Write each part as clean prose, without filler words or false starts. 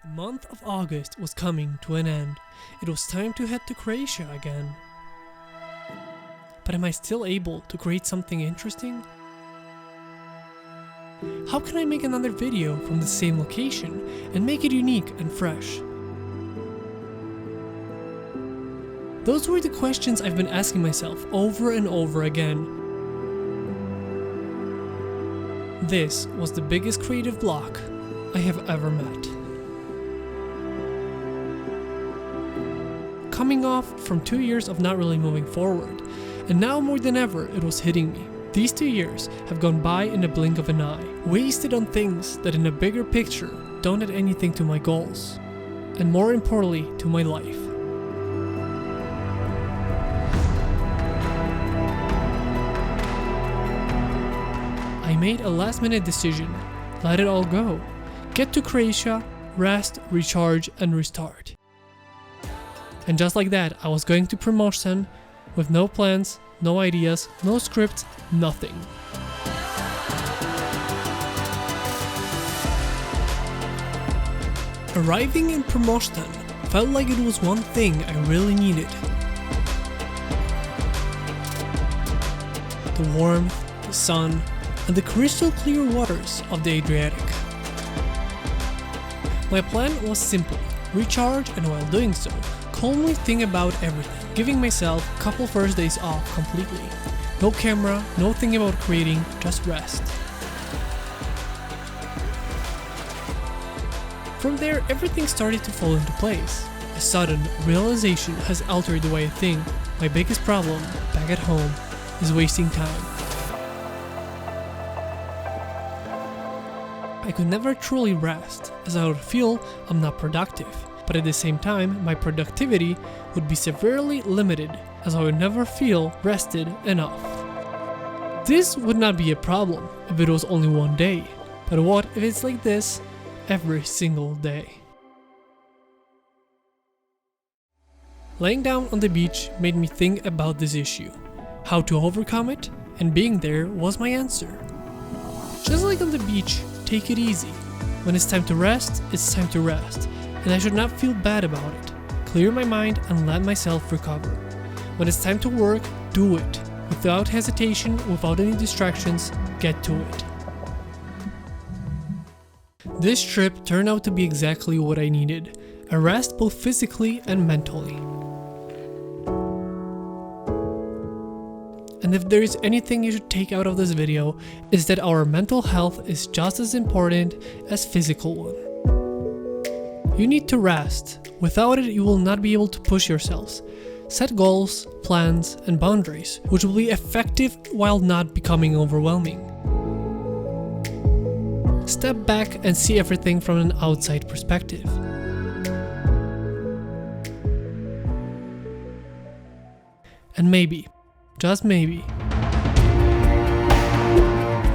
The month of August was coming to an end. It was time to head to Croatia again. But am I still able to create something interesting? How can I make another video from the same location and make it unique and fresh? Those were the questions I've been asking myself over and over again. This was the biggest creative block I have ever met. Coming off from 2 years of not really moving forward, and now more than ever it was hitting me. These 2 years have gone by in a blink of an eye, wasted on things that in a bigger picture don't add anything to my goals, and more importantly to my life. I made a last minute decision, let it all go, get to Croatia, rest, recharge and restart. And just like that, I was going to promotion with no plans, no ideas, no script, nothing. Arriving in promotion felt like it was one thing I really needed. The warmth, the sun, and the crystal clear waters of the Adriatic. My plan was simple, recharge and while doing so, calmly think about everything, giving myself a couple first days off completely. No camera, no thinking about creating, just rest. From there, everything started to fall into place. A sudden realization has altered the way I think. My biggest problem, back at home, is wasting time. I could never truly rest, as I would feel I'm not productive. But at the same time, my productivity would be severely limited, as I would never feel rested enough. This would not be a problem if it was only one day, but what if it's like this every single day? Laying down on the beach made me think about this issue, how to overcome it, and being there was my answer. Just like on the beach, take it easy. When it's time to rest, it's time to rest. And I should not feel bad about it. Clear my mind and let myself recover. When it's time to work, do it. Without hesitation, without any distractions, get to it. This trip turned out to be exactly what I needed. A rest both physically and mentally. And if there is anything you should take out of this video, is that our mental health is just as important as physical one. You need to rest. Without it, you will not be able to push yourselves. Set goals, plans, and boundaries, which will be effective while not becoming overwhelming. Step back and see everything from an outside perspective. And maybe, just maybe,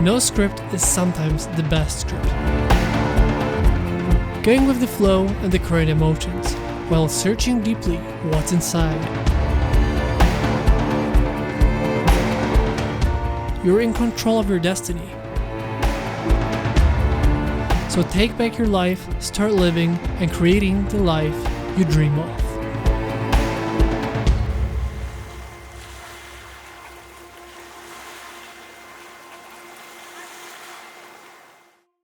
no script is sometimes the best script. Going with the flow and the current emotions, while searching deeply what's inside. You're in control of your destiny. So take back your life, start living and creating the life you dream of.